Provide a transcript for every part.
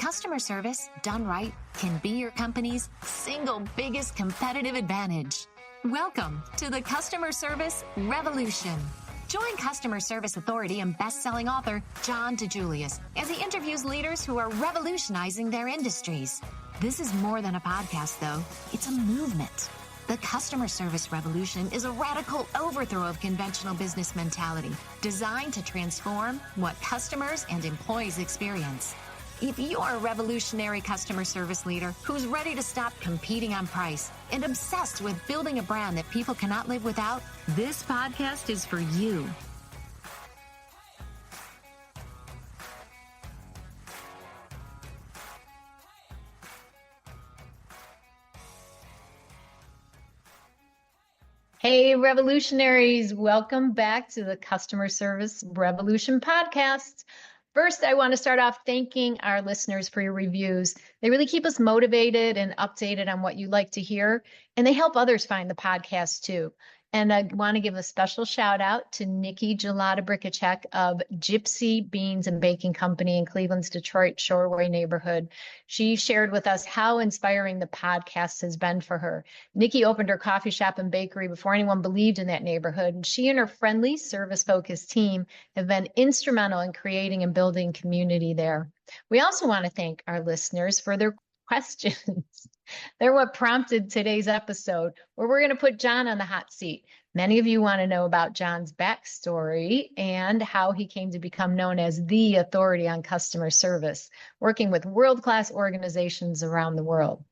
Customer service, done right, can be your company's single biggest competitive advantage. Welcome to the Customer Service Revolution. Join customer service authority and best-selling author John DiJulius as he interviews leaders who are revolutionizing their industries. This is more than a podcast, though. It's a movement. The Customer Service Revolution is a radical overthrow of conventional business mentality designed to transform what customers and employees experience. If you're a revolutionary customer service leader who's ready to stop competing on price and obsessed with building a brand that people cannot live without, this podcast is for you. Hey, revolutionaries, welcome back to the Customer Service Revolution podcast. First, I want to start off thanking our listeners for your reviews. They really keep us motivated and updated on what you like to hear, and they help others find the podcast too. And I want to give a special shout out to Nikki Gelada-Brikacek of Gypsy Beans and Baking Company in Cleveland's Detroit Shoreway neighborhood. She shared with us how inspiring the podcast has been for her. Nikki opened her coffee shop and bakery before anyone believed in that neighborhood, and she and her friendly, service-focused team have been instrumental in creating and building community there. We also want to thank our listeners for their questions. They're what prompted today's episode, where we're going to put John on the hot seat. Many of you want to know about John's backstory and how he came to become known as the authority on customer service, working with world-class organizations around the world.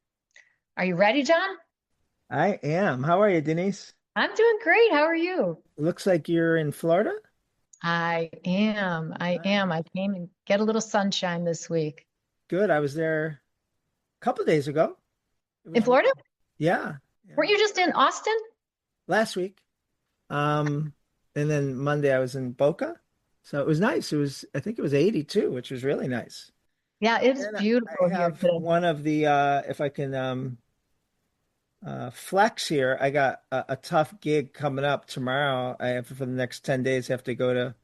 Are you ready, John? I am. How are you, Denise? I'm doing great. How are you? Looks like you're in Florida. I am. I came and get a little sunshine this week. Good. I was there a couple of days ago. In Florida? Yeah. Weren't you just in Austin? Last week. And then Monday I was in Boca. So it was nice. I think it was 82, which was really nice. Yeah, it's beautiful I have here today. one of the, if I can flex here, I got a tough gig coming up tomorrow. I have, for the next 10 days, have to go to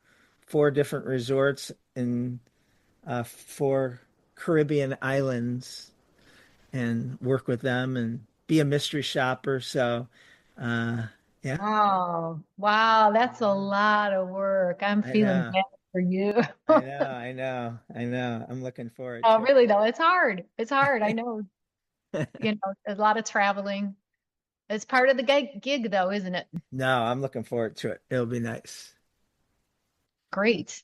4 different resorts in 4 Caribbean islands and work with them and be a mystery shopper. So, yeah. Oh, wow. That's a lot of work. I'm feeling bad for you. I know. I'm looking forward to Oh, it. really though. It's hard. I know, a lot of traveling. It's part of the gig though, isn't it? No, I'm looking forward to it. It'll be nice. Great.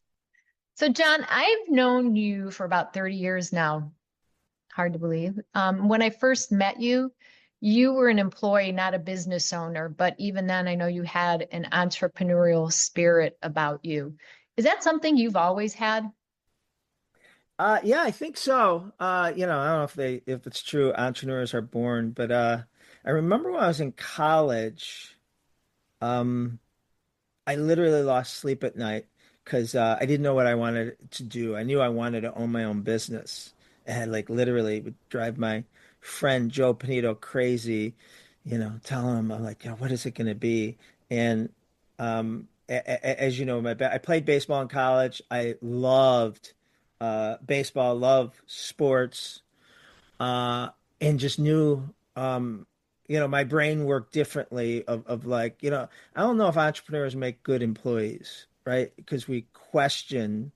So John, I've known you for about 30 years now. Hard to believe. When I first met you, you were an employee, not a business owner, but even then I know you had an entrepreneurial spirit about you. Is that something you've always had? Yeah, I think so. I don't know if it's true, entrepreneurs are born, but I remember when I was in college, um, I literally lost sleep at night because I didn't know what I wanted to do. I knew I wanted to own my own business. And like literally would drive my friend Joe Panito crazy, telling him, I'm like, what is it going to be? And as you know, I played baseball in college. I loved baseball, loved sports, and just knew, my brain worked differently of like, I don't know if entrepreneurs make good employees, right? Because we question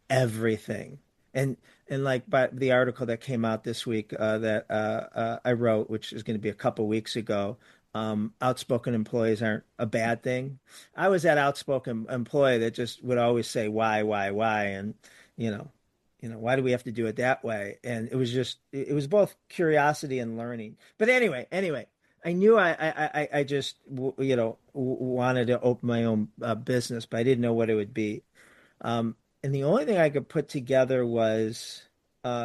everything. And like by the article that came out this week that I wrote, which is going to be a couple weeks ago, outspoken employees aren't a bad thing. I was that outspoken employee that just would always say why, and you know, why do we have to do it that way? And it was both curiosity and learning. But anyway, I knew I just wanted to open my own business, but I didn't know what it would be. And the only thing I could put together was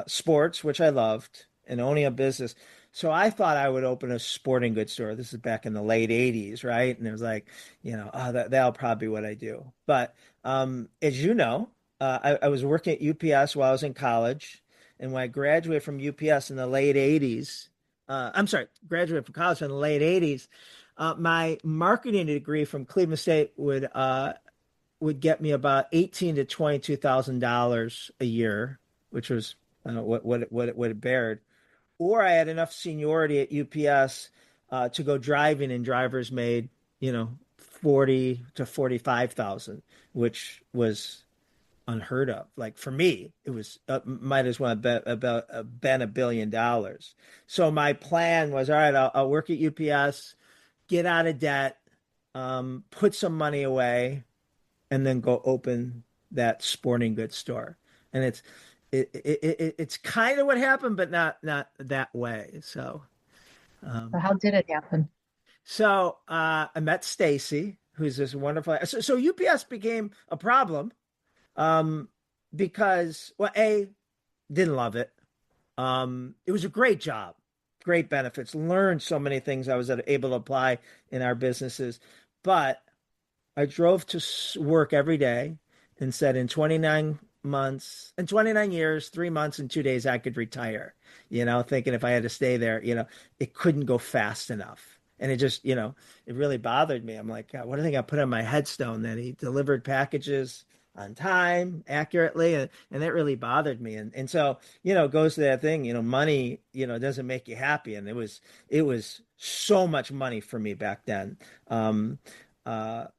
sports, which I loved, and owning a business. So I thought I would open a sporting goods store. This is back in the late 80s, right? And it was like, that'll probably be what I do. But as you know, I was working at UPS while I was in college. And when I graduated from UPS in the late 80s, graduated from college in the late 80s, my marketing degree from Cleveland State would get me about $18,000 to $22,000 a year, which was what it bared, or I had enough seniority at UPS to go driving, and drivers made 40 to 45,000, which was unheard of. Like for me, it was might as well have been $1 billion. So my plan was, all right, I'll work at UPS, get out of debt, put some money away, and then go open that sporting goods store. And it's kind of what happened, but not that way. So Um, how did it happen? I met Stacy, who's this wonderful. So UPS became a problem, um, because, well, A, didn't love it. It was a great job, great benefits, learned so many things I was able to apply in our businesses. But I drove to work every day and said in 29 years, 3 months and 2 days, I could retire, thinking if I had to stay there, it couldn't go fast enough. And it just, it really bothered me. I'm like, God, what do I think I put on my headstone, that he delivered packages on time, accurately? And that really bothered me. And so, it goes to that thing, money, doesn't make you happy. And it was so much money for me back then. Um, but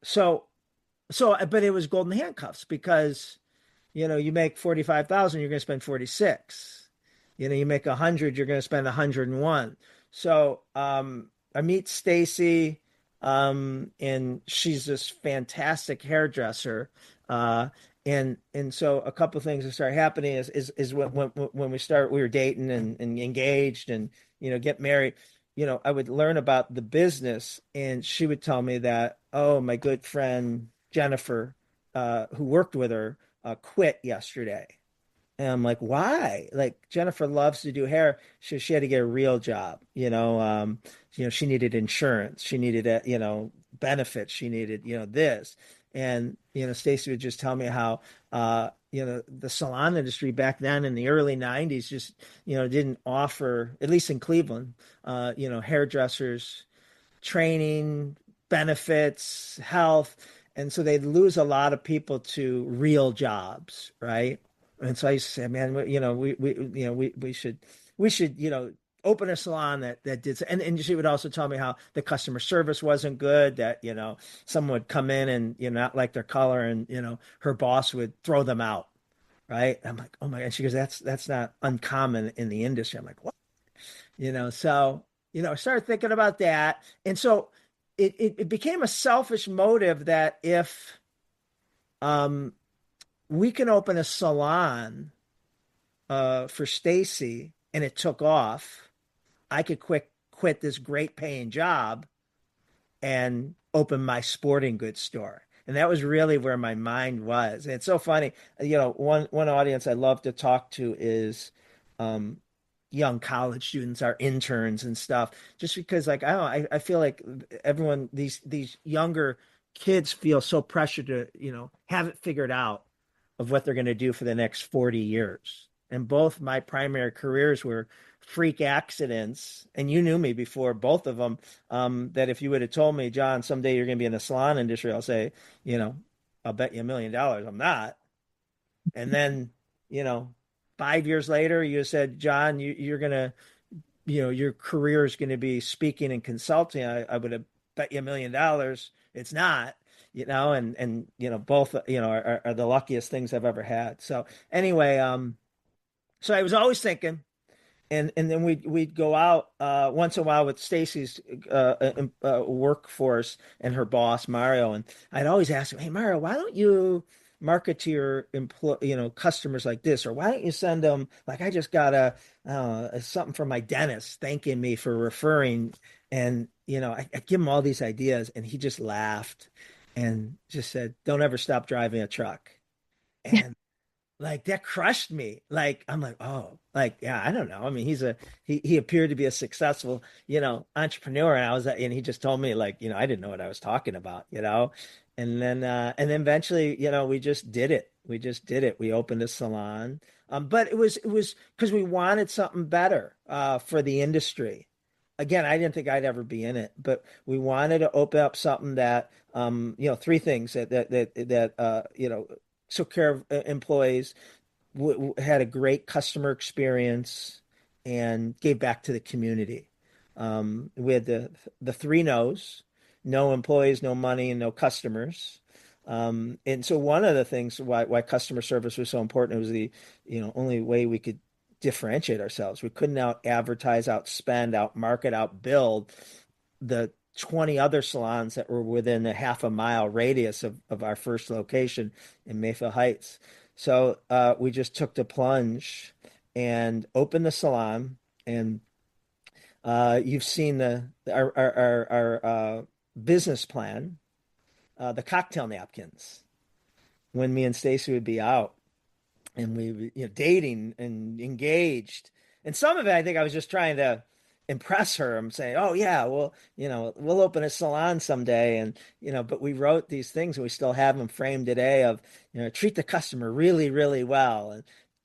it was golden handcuffs, because you make 45,000, you're going to spend 46. You make 100, you're going to spend 101. So I meet Stacy, and she's this fantastic hairdresser. Uh, and so a couple of things that start happening is when we were dating and engaged, and get married. I would learn about the business, and she would tell me that, oh, my good friend Jennifer, who worked with her, quit yesterday. And I'm like, why? Like, Jennifer loves to do hair. She had to get a real job. She needed insurance. She needed, benefits. She needed, this. And, Stacy would just tell me how, the salon industry back then in the early 90s just, didn't offer, at least in Cleveland, hairdressers training, benefits, health. And so they'd lose a lot of people to real jobs, right? And so I used to say, man, we should, open a salon that did. And she would also tell me how the customer service wasn't good, that, someone would come in and, not like their color, and, her boss would throw them out. Right. I'm like, oh my God. She goes, that's not uncommon in the industry. I'm like, what? So, I started thinking about that. And so it became a selfish motive, that if um, we can open a salon for Stacy, and it took off, I could quit this great paying job and open my sporting goods store. And that was really where my mind was. And it's so funny. One audience I love to talk to is um, young college students, our interns and stuff, just because, like, I don't know, I feel like everyone, these younger kids feel so pressured to, have it figured out of what they're going to do for the next 40 years. And both my primary careers were freak accidents. And you knew me before both of them. That if you would have told me, John, someday you're going to be in the salon industry, I'll say, I'll bet you $1 million I'm not. And then, you know, 5 years later, you said, John, you're going to, your career is going to be speaking and consulting. I would have bet you $1 million. It's not, and, both, are the luckiest things I've ever had. So anyway, so I was always thinking, and then we'd go out once in a while with Stacy's workforce and her boss Mario, and I'd always ask him, "Hey Mario, why don't you market to your customers like this, or why don't you send them like I just got something from my dentist thanking me for referring?" And I give him all these ideas, and he just laughed and just said, "Don't ever stop driving a truck." And like that crushed me. Like I'm like, oh, like yeah, I don't know. I mean, he appeared to be a successful, entrepreneur, and and he just told me like, I didn't know what I was talking about. And then eventually, we just did it. We just did it. We opened a salon. But it was because we wanted something better for the industry. Again, I didn't think I'd ever be in it, but we wanted to open up something that, three things that took care of employees, had a great customer experience and gave back to the community. We had the three no's: no employees, no money, and no customers. And so one of the things why customer service was so important, it was the only way we could differentiate ourselves. We couldn't out advertise, out spend, out market, out build the 20 other salons that were within a half a mile radius of our first location in Mayfield Heights. So we just took the plunge and opened the salon. And you've seen our business plan, the cocktail napkins. When me and Stacy would be out and we dating and engaged, and some of it I think I was just trying to impress her. I'm saying, oh yeah, well, we'll open a salon someday, and but we wrote these things and we still have them framed today of treat the customer really, really well and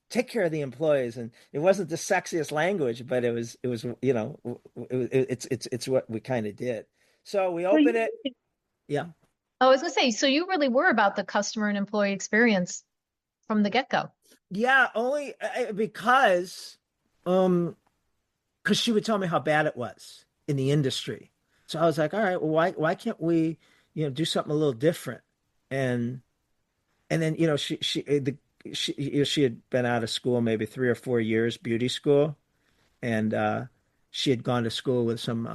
take care of the employees. And it wasn't the sexiest language, but it's what we kind of did. So we So opened it. Yeah. I was gonna say, so you really were about the customer and employee experience from the get-go. Yeah, only because she would tell me how bad it was in the industry. So I was like, all right, well, why can't we, do something a little different? And then she had been out of school maybe 3 or 4 years, beauty school, and she had gone to school with some.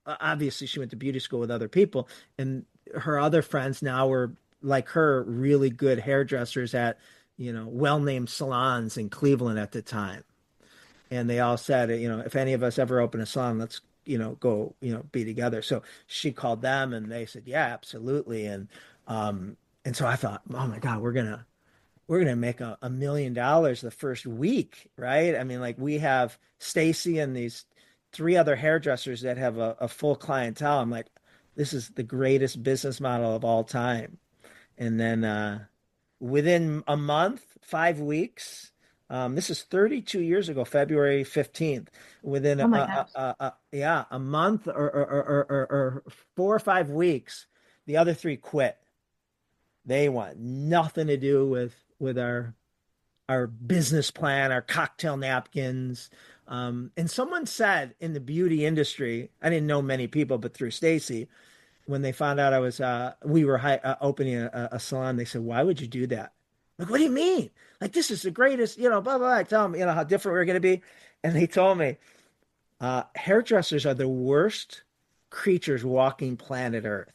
Obviously, she went to beauty school with other people, and her other friends now were like her, really good hairdressers at well-named salons in Cleveland at the time. And they all said, if any of us ever open a salon, let's, go, be together. So she called them and they said, yeah, absolutely. And so I thought, oh my God, we're gonna make $1 million the first week, right? I mean, like we have Stacy and these three other hairdressers that have a full clientele. I'm like, this is the greatest business model of all time. And then within a month, 5 weeks, this is 32 years ago, February 15th. Within Oh my gosh. a month or 4 or 5 weeks, the other three quit. They want nothing to do with our business plan, our cocktail napkins. And someone said in the beauty industry, I didn't know many people, but through Stacy, when they found out we were opening a salon, they said, "Why would you do that?" Like, what do you mean? Like, this is the greatest, blah, blah, blah. I tell them, how different we're going to be. And they told me, hairdressers are the worst creatures walking planet Earth.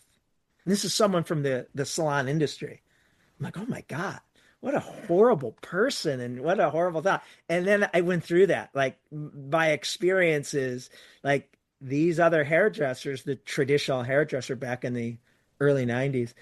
And this is someone from the salon industry. I'm like, oh my God, what a horrible person and what a horrible thought. And then I went through that, like my experiences, like these other hairdressers, the traditional hairdresser back in the early 90s,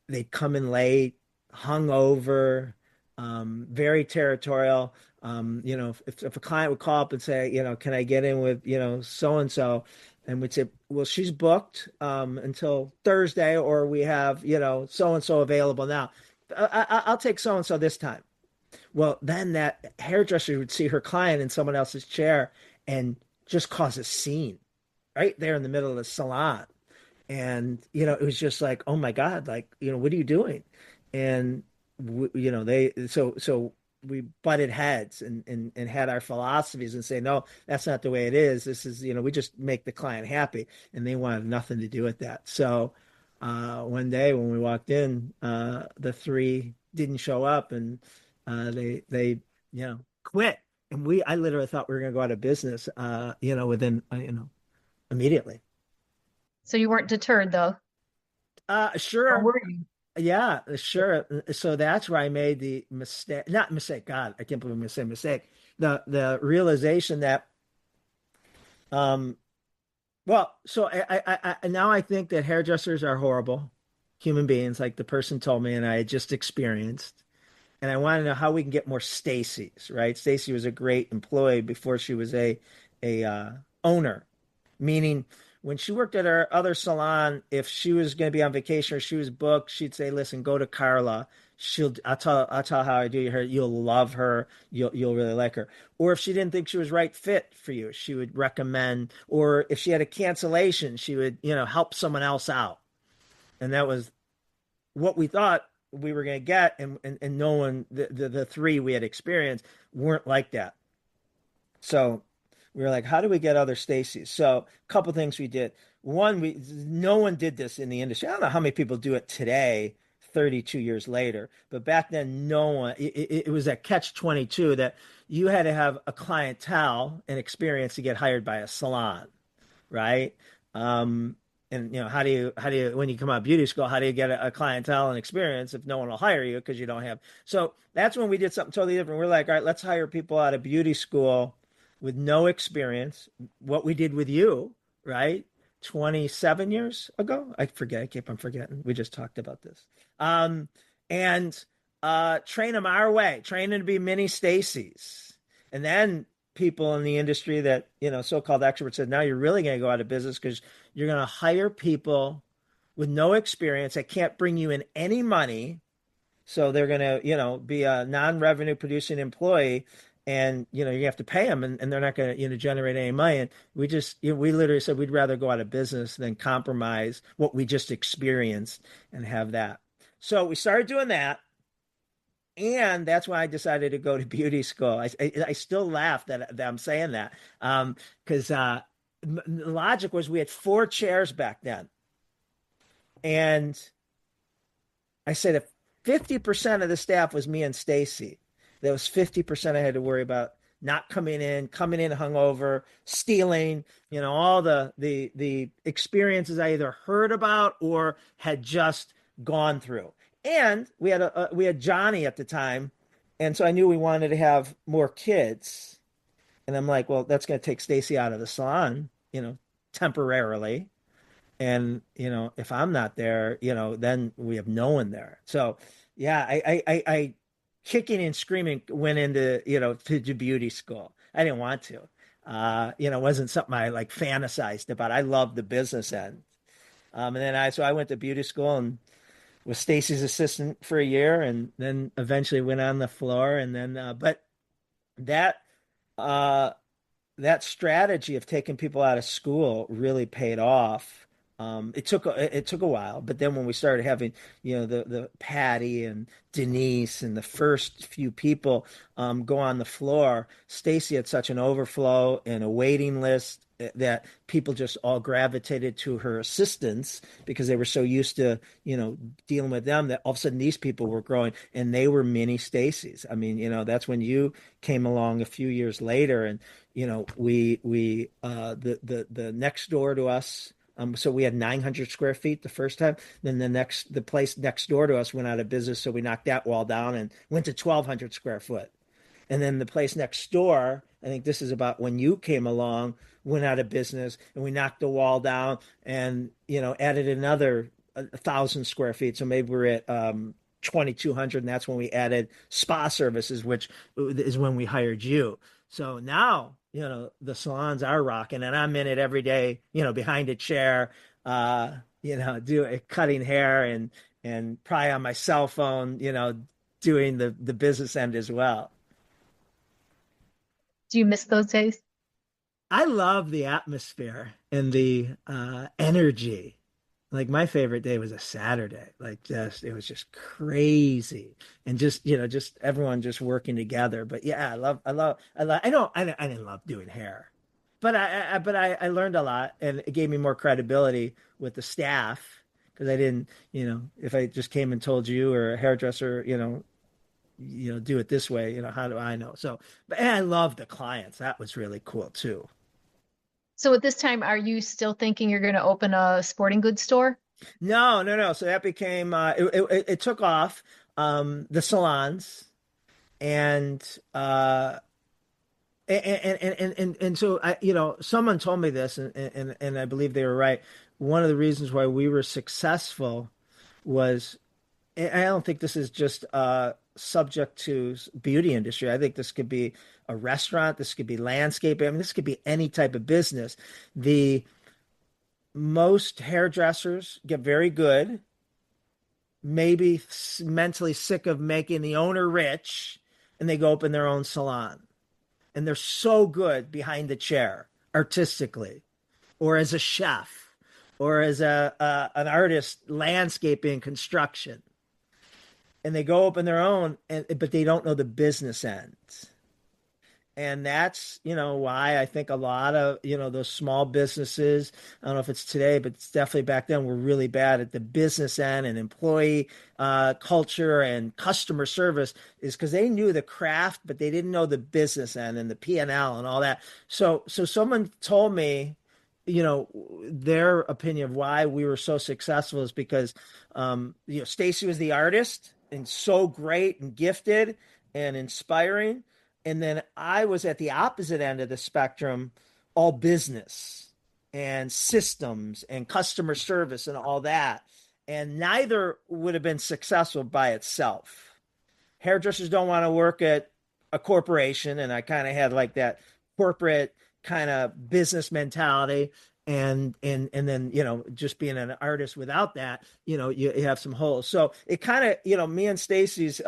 they'd come in late, hungover, very territorial. If a client would call up and say, can I get in with, so and so, and we'd say, well, she's booked until Thursday, or we have, so and so available now. I'll take so and so this time. Well, then that hairdresser would see her client in someone else's chair and just cause a scene right there in the middle of the salon. And it was just like, oh my God, like, what are you doing? And they so we butted heads and had our philosophies and say, no, that's not the way it is. This is, we just make the client happy, and they wanted nothing to do with that. So one day when we walked in, the three didn't show up, and they quit. And I literally thought we were going to go out of business, within, immediately. So you weren't deterred though. Or Sure. were you? Yeah, sure. So that's where I made the mistake, not mistake. God, I can't believe I'm going to say mistake. The realization that, um, well, so I now I think that hairdressers are horrible human beings, like the person told me, and I had just experienced. And I want to know how we can get more Stacy's, right? Stacy was a great employee before she was a owner, meaning when she worked at her other salon, if she was going to be on vacation or she was booked, she'd say, "Listen, go to Carla. I'll tell how I do her. You'll love her. You'll really like her." Or if she didn't think she was right fit for you, she would recommend. Or if she had a cancellation, she would help someone else out. And that was what we thought we were going to get, and no one, the three we had experienced weren't like that. So we were like, how do we get other Stacys? So a couple things we did. One, no one did this in the industry. I don't know how many people do it today, 32 years later, but back then, no one. It was a catch 22 that you had to have a clientele and experience to get hired by a salon, right? Um, and how do you when you come out of beauty school, how do you get a clientele and experience if no one will hire you because you don't have? So that's when we did something totally different. We're like, all right, let's hire people out of beauty school with no experience. What we did with you, right? 27 years ago. I forget. I keep on forgetting. We just talked about this. Um, and train them our way, train them to be mini Stacys. And then people in the industry that, so-called experts said, now you're really going to go out of business because you're going to hire people with no experience that can't bring you in any money. So they're going to, be a non-revenue producing employee, and, you have to pay them, and they're not going to, generate any money. And we literally said we'd rather go out of business than compromise what we just experienced and have that. So we started doing that. And that's why I decided to go to beauty school. I still laugh that I'm saying that, because the logic was we had 4 chairs back then. And I said if 50% of the staff was me and Stacy, there was 50% I had to worry about not coming in hungover, stealing, all the experiences I either heard about or had just gone through. And we had Johnny at the time, and so I knew we wanted to have more kids. And I'm like, well, that's going to take Stacy out of the salon, temporarily. And if I'm not there, then we have no one there. So yeah, I kicking and screaming went into to beauty school. I didn't want to. It wasn't something I like fantasized about. I loved the business end. And then I went to beauty school and was Stacy's assistant for a year, and then eventually went on the floor. And then, but that uh, that strategy of taking people out of school really paid off. It took a while, but then when we started having, the Patty and Denise and the first few people go on the floor, Stacy had such an overflow and a waiting list that people just all gravitated to her assistance because they were so used to, dealing with them, that all of a sudden these people were growing and they were mini Stacys. I mean, that's when you came along a few years later, and the next door to us. So we had 900 square feet the first time. Then the place next door to us went out of business, so we knocked that wall down and went to 1,200 square foot. And then the place next door, I think this is about when you came along, went out of business, and we knocked the wall down and added another 1,000 square feet. So maybe we're at 2,200, and that's when we added spa services, which is when we hired you. So now, the salons are rocking, and I'm in it every day, behind a chair, cutting hair and probably on my cell phone, doing the business end as well. Do you miss those days? I love the atmosphere and the energy. Like my favorite day was a Saturday. Like it was just crazy, and just everyone just working together. But yeah, I didn't love doing hair, but I learned a lot, and it gave me more credibility with the staff because I didn't, if I just came and told you or a hairdresser, do it this way, how do I know? So, and I love the clients. That was really cool too. So at this time, are you still thinking you're going to open a sporting goods store? No, no, no. So that became it took off, the salons, and and so someone told me this, and I believe they were right. One of the reasons why we were successful was, and I don't think this is just subject to beauty industry. I think this could be a restaurant. This could be landscaping. I mean, this could be any type of business. The most hairdressers get very good, maybe mentally sick of making the owner rich, and they go open their own salon. And they're so good behind the chair artistically, or as a chef, or as an artist, landscaping, construction. and they go open their own, but they don't know the business end. And that's, why I think a lot of, those small businesses, I don't know if it's today, but it's definitely back then, were really bad at the business end and employee culture and customer service, is because they knew the craft, but they didn't know the business end and the P&L and all that. So someone told me, their opinion of why we were so successful is because, Stacy was the artist and so great and gifted and inspiring. And then I was at the opposite end of the spectrum, all business and systems and customer service and all that. And neither would have been successful by itself. Hairdressers don't want to work at a corporation. And I kind of had like that corporate kind of business mentality. And then, just being an artist without that, you have some holes. So it kind of, me and Stacy's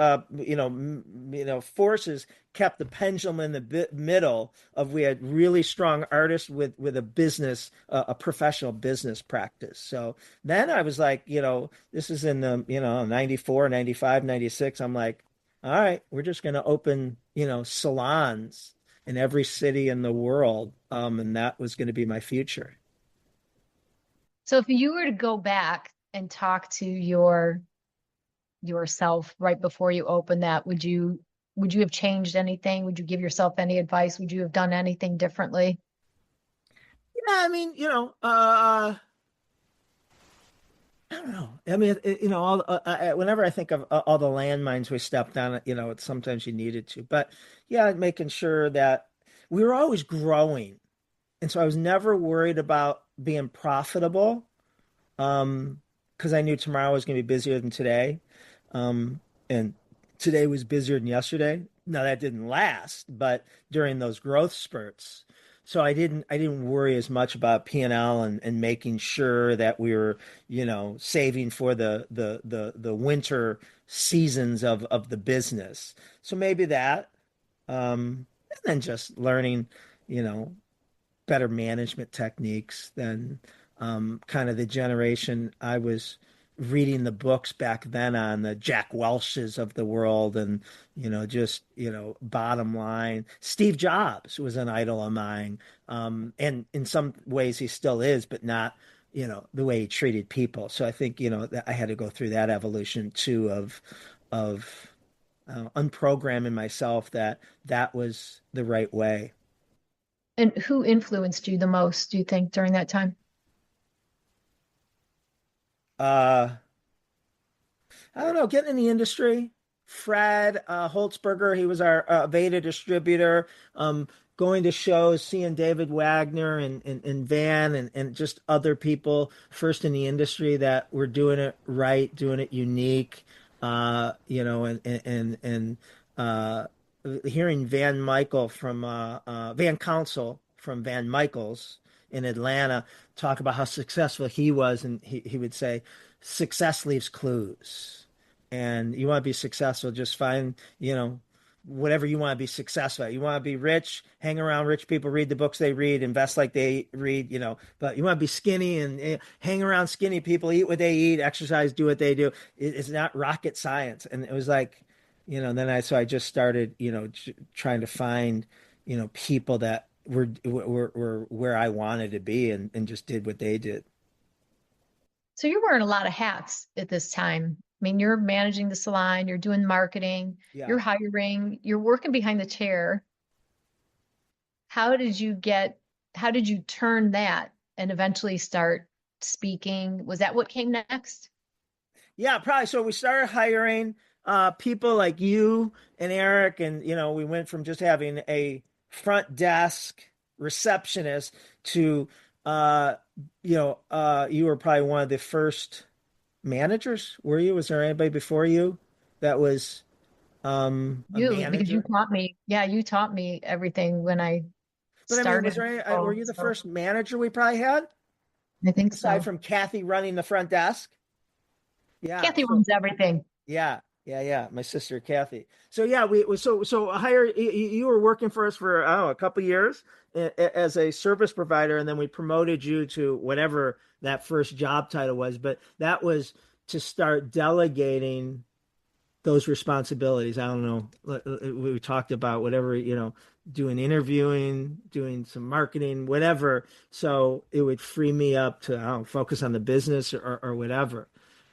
forces kept the pendulum in the middle of, we had really strong artists with a business, a professional business practice. So then I was like, this is in the, 94, 95, 96. I'm like, all right, we're just going to open, salons in every city in the world. And that was going to be my future. So if you were to go back and talk to yourself right before you open that, would you have changed anything? Would you give yourself any advice? Would you have done anything differently? Yeah, I mean, I don't know. I mean, whenever I think of all the landmines we stepped on, sometimes you needed to. But yeah, making sure that we were always growing. And so I was never worried about being profitable, because I knew tomorrow was going to be busier than today. And today was busier than yesterday. Now that didn't last, but during those growth spurts. So I didn't worry as much about P&L and making sure that we were, saving for the winter seasons of the business. So maybe that, and then just learning, you know, better management techniques than, kind of the generation I was reading the books back then on, the Jack Welches of the world, and just bottom line. Steve Jobs was an idol of mine, and in some ways he still is, but not the way he treated people. So I think that I had to go through that evolution too of unprogramming myself that that was the right way. And who influenced you the most, do you think, during that time? Uh, I don't know, getting in the industry. Fred Holtzberger, he was our Veda distributor. Going to shows, seeing David Wagner and Van and just other people first in the industry that were doing it right, doing it unique. And hearing Van Michael from Van Council from Van Michaels in Atlanta talk about how successful he was, and he would say, "Success leaves clues." And you want to be successful, just find, whatever you want to be successful at. You want to be rich, hang around rich people, read the books they read, invest like they read, but you want to be skinny and hang around skinny people, eat what they eat, exercise, do what they do. It's not rocket science. And it was like, so I just started, trying to find, people that were where I wanted to be, and just did what they did. So you're wearing a lot of hats at this time. I mean, you're managing the salon, you're doing marketing, Yeah. you're hiring, you're working behind the chair. How did you turn that and eventually start speaking? Was that what came next? Yeah, probably. So we started hiring people like you and Eric, and we went from just having a front desk receptionist to you were probably one of the first managers, were you? Was there anybody before you that was a You, because you manager? taught me, yeah, you taught me everything when I But I mean, was there started. any, were Oh, you the so first manager we probably had, I think aside so. from Kathy running the front desk? Yeah. Kathy runs everything. Yeah, yeah. My sister Kathy. So yeah, so hire you were working for us for, I don't know, a couple years as a service provider, and then we promoted you to whatever that first job title was. But that was to start delegating those responsibilities. I don't know. We talked about whatever, doing interviewing, doing some marketing, whatever. So it would free me up to, I don't know, focus on the business or whatever.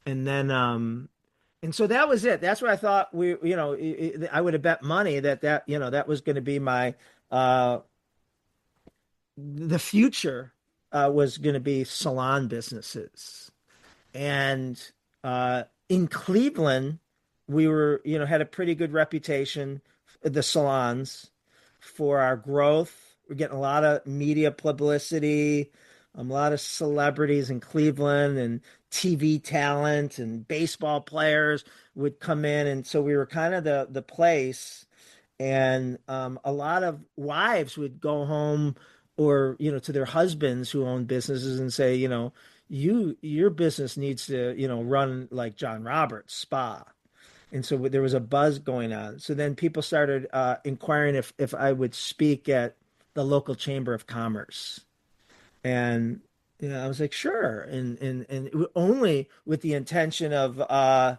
And then, and so that was it. That's what I thought I would have bet money that was going to be the future, was going to be salon businesses. And in Cleveland, we were, had a pretty good reputation, the salons, for our growth. We're getting a lot of media publicity, a lot of celebrities in Cleveland, and TV talent and baseball players would come in. And so we were kind of the place. And a lot of wives would go home, or to their husbands who own businesses, and say, your business needs to, run like John Roberts Spa. And so there was a buzz going on. So then people started inquiring if I would speak at the local chamber of commerce. And I was like, sure. And only with the intention of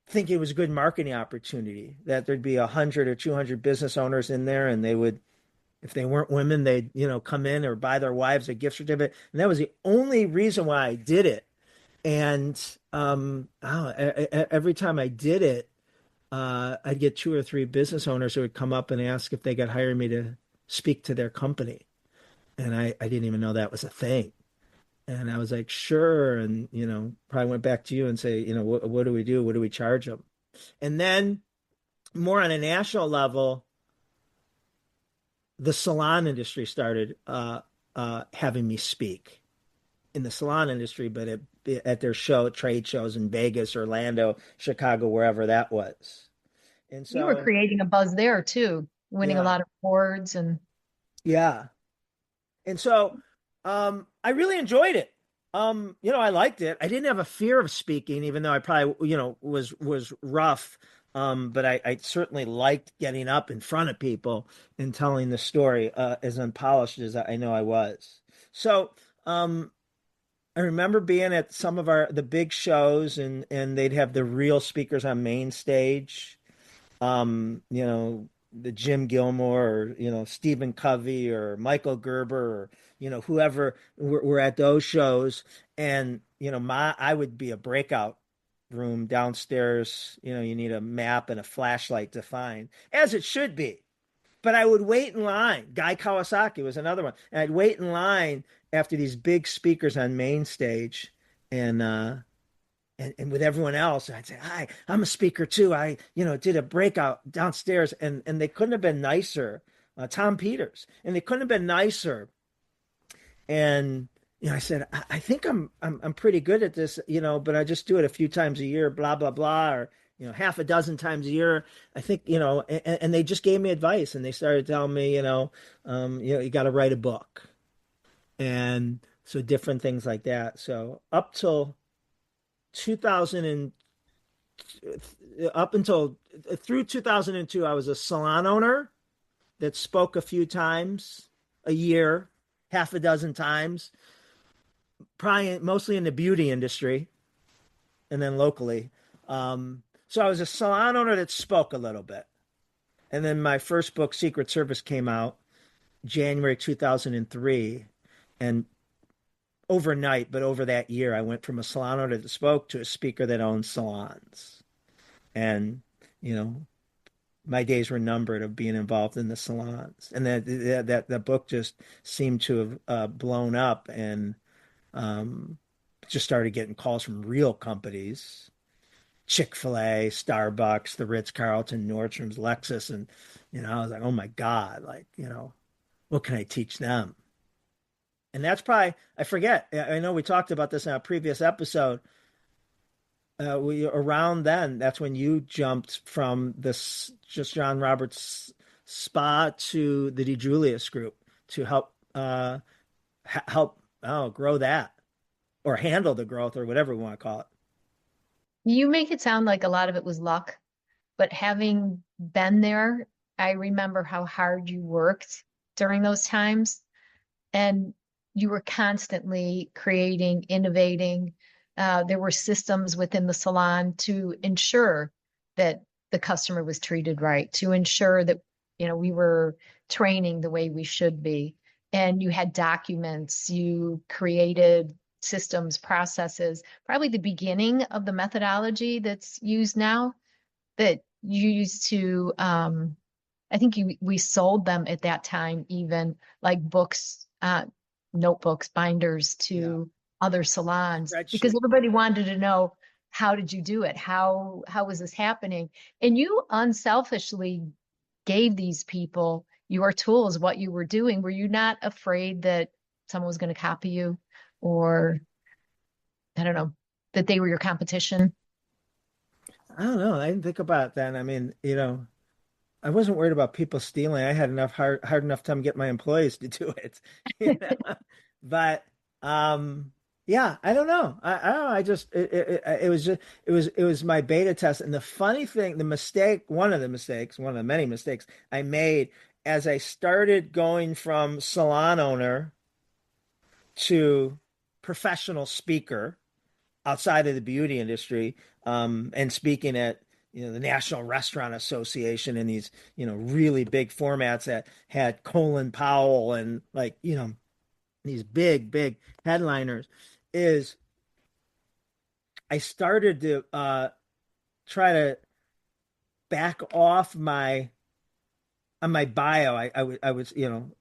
thinking it was a good marketing opportunity, that there'd be 100 or 200 business owners in there, and they would, if they weren't women, they'd, come in or buy their wives a gift certificate. And that was the only reason why I did it. And every time I did it, I'd get 2 or 3 business owners who would come up and ask if they could hire me to speak to their company. And I didn't even know that was a thing. And I was like, sure. And, probably went back to you and say, what do we do? What do we charge them? And then more on a national level, the salon industry started having me speak in the salon industry, but at their trade shows in Vegas, Orlando, Chicago, wherever that was. And You were so, creating a buzz there too, winning a yeah, lot of awards and yeah. And so, I really enjoyed it. I liked it. I didn't have a fear of speaking, even though I probably, was rough. But I certainly liked getting up in front of people and telling the story, as unpolished as I know I was. So, I remember being at some of the big shows, and they'd have the real speakers on main stage. The Jim Gilmore, or, Stephen Covey or Michael Gerber, or, whoever were at those shows. And, I would be a breakout room downstairs. You need a map and a flashlight to find, as it should be. But I would wait in line. Guy Kawasaki was another one. And I'd wait in line after these big speakers on main stage. And with everyone else, I'd say, hi, I'm a speaker too. I, did a breakout downstairs, and they couldn't have been nicer. Tom Peters, and they couldn't have been nicer. And, I said, I think I'm pretty good at this, but I just do it a few times a year, blah, blah, blah, or, half a dozen times a year. I think, and they just gave me advice, and they started telling me, you got to write a book. And so different things like that. So up till 2000 and up until through 2002, I was a salon owner that spoke a few times a year, half a dozen times, probably mostly in the beauty industry, and then locally. So I was a salon owner that spoke a little bit. And then my first book, Secret Service, came out January 2003. And overnight, but over that year, I went from a salon owner that spoke to a speaker that owned salons. And, my days were numbered of being involved in the salons. And that book just seemed to have blown up, and just started getting calls from real companies. Chick-fil-A, Starbucks, the Ritz-Carlton, Nordstrom's, Lexus. And, I was like, oh my God, like, what can I teach them? And that's probably, I forget, I know we talked about this in a previous episode. Around then, that's when you jumped from this just John Roberts Spa to the DiJulius Group to help grow that, or handle the growth, or whatever we want to call it. you make it sound like a lot of it was luck, but having been there, I remember how hard you worked during those times, and you were constantly creating, innovating. There were systems within the salon to ensure that the customer was treated right, to ensure that, we were training the way we should be. And you had documents, you created systems, processes, probably the beginning of the methodology that's used now that you used to, I think we sold them at that time, even like books, notebooks, binders to other salons, because Spreadsheet. everybody wanted to know, how did you do it? How was this happening? And you unselfishly gave these people your tools, what you were doing. Were you not afraid that someone was going to copy you, or I don't know, that they were your competition? I don't know. I didn't think about that. I mean, I wasn't worried about people stealing. I had enough hard enough time getting my employees to do it. You know? But yeah, I don't know. I don't know. I just it was just it was my beta test. And the funny thing, one of the many mistakes I made as I started going from salon owner to professional speaker outside of the beauty industry, and speaking at the National Restaurant Association and these really big formats that had Colin Powell and like these big headliners, is I started to try to back off my on my bio. I was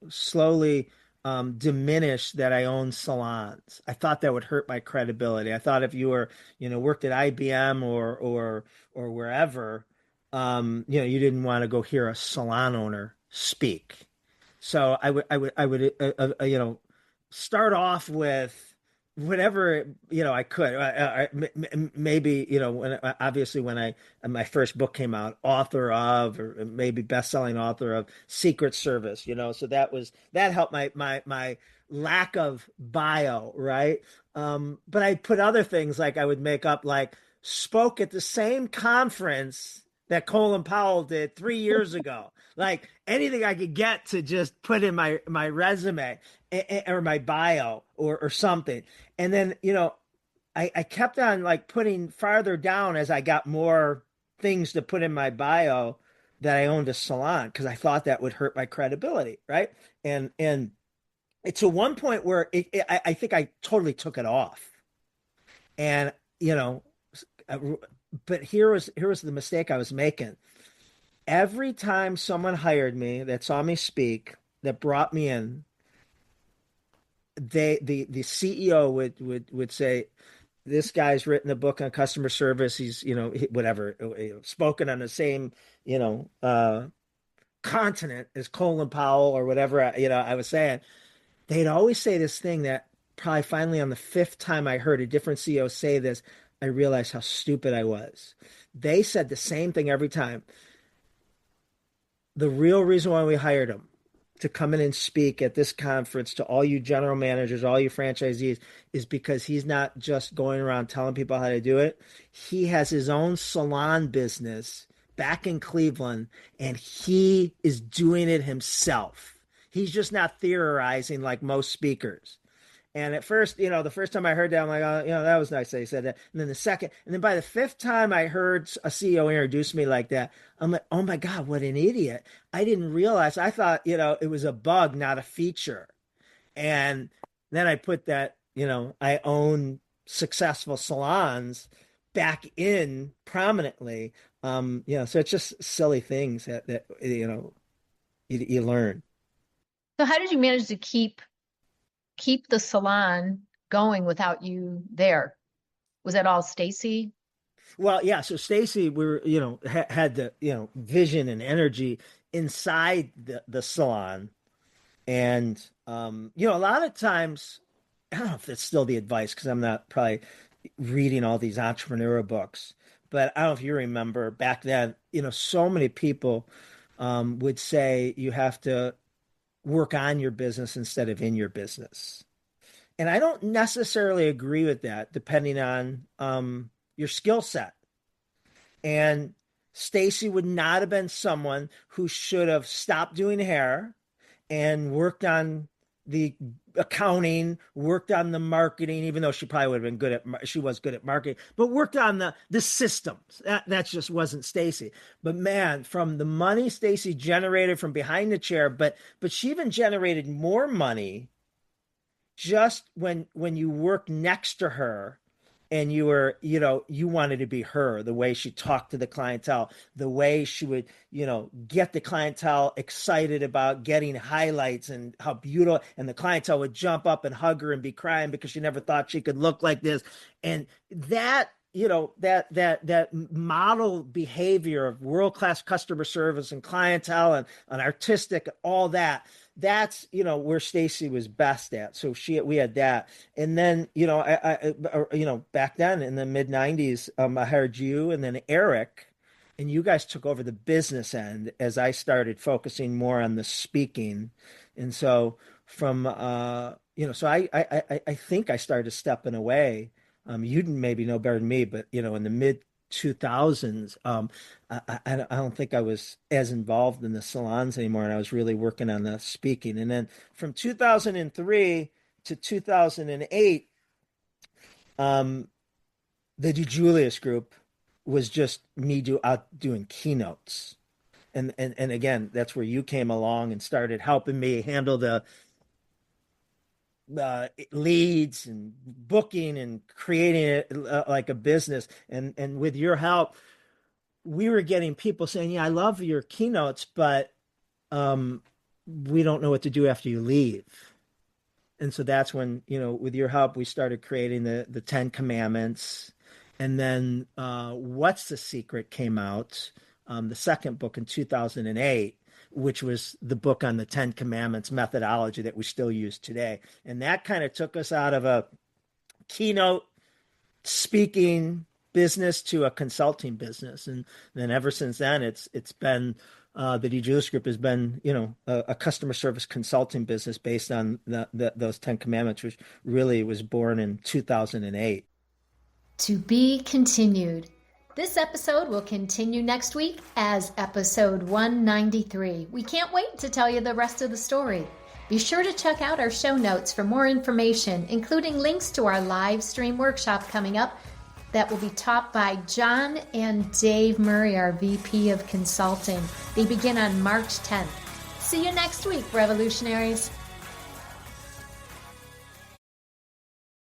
slowly diminish that I own salons. I thought that would hurt my credibility. I thought if you were worked at IBM or wherever, you didn't want to go hear a salon owner speak. So I would start off with whatever I could. Maybe obviously when my first book came out, author of, or maybe best-selling author of Secret Service. So that helped my lack of bio, right? But I put other things, like I would make up like spoke at the same conference that Colin Powell did 3 years ago. Like anything I could get to just put in my resume or my bio or something. And then, I kept on like putting farther down as I got more things to put in my bio that I owned a salon, because I thought that would hurt my credibility, right? And it's to one point where I think I totally took it off. And, you know, but here was the mistake I was making. Every time someone hired me that saw me speak, that brought me in, the CEO would say, this guy's written a book on customer service. He's, whatever, spoken on the same, continent as Colin Powell or whatever, I was saying. They'd always say this thing that probably finally on the fifth time I heard a different CEO say this, I realized how stupid I was. They said the same thing every time. The real reason why we hired him to come in and speak at this conference to all you general managers, all you franchisees, is because he's not just going around telling people how to do it. He has his own salon business back in Cleveland, and he is doing it himself. He's just not theorizing like most speakers. And at first, the first time I heard that, I'm like, oh, that was nice that he said that. And then the second, and then by the fifth time I heard a CEO introduce me like that, I'm like, oh my God, what an idiot. I didn't realize. I thought, it was a bug, not a feature. And then I put that, I own successful salons back in prominently. So it's just silly things that you learn. So how did you manage to keep the salon going without you there? Was that all Stacy? Well, yeah. So Stacy, we were, had the, vision and energy inside the salon. And, a lot of times, I don't know if that's still the advice, because I'm not probably reading all these entrepreneur books, but I don't know if you remember back then, so many people would say you have to work on your business instead of in your business. And I don't necessarily agree with that, depending on your skill set. And Stacy would not have been someone who should have stopped doing hair and worked on the accounting, worked on the marketing, even though she probably would have been she was good at marketing, but worked on the systems. That just wasn't Stacy. But man, from the money Stacy generated from behind the chair, but she even generated more money just when you work next to her and you were, you wanted to be her, the way she talked to the clientele, the way she would, get the clientele excited about getting highlights and how beautiful, and the clientele would jump up and hug her and be crying because she never thought she could look like this. And that, that model behavior of world-class customer service and clientele and artistic, all that's where Stacy was best at. So we had that. And then I back then in the mid 90s, I hired you and then Eric, and you guys took over the business end as I started focusing more on the speaking. And so from so I think I started stepping away. You'd maybe know better than me, but in the mid 2000s, I don't think I was as involved in the salons anymore, and I was really working on the speaking. And then from 2003 to 2008, the DiJulius Group was just me doing keynotes. And again, that's where you came along and started helping me handle the leads and booking and creating it like a business. And with your help, we were getting people saying, yeah, I love your keynotes, but we don't know what to do after you leave. And so that's when, with your help, we started creating the 10 Commandments. And then What's the Secret came out, the second book in 2008, which was the book on the 10 Commandments methodology that we still use today. And that kind of took us out of a keynote speaking business to a consulting business. And then ever since then, it's been the DiJulius Group has been, a customer service consulting business based on those 10 Commandments, which really was born in 2008. To be continued. This episode will continue next week as episode 193. We can't wait to tell you the rest of the story. Be sure to check out our show notes for more information, including links to our live stream workshop coming up that will be taught by John and Dave Murray, our VP of Consulting. They begin on March 10th. See you next week, Revolutionaries.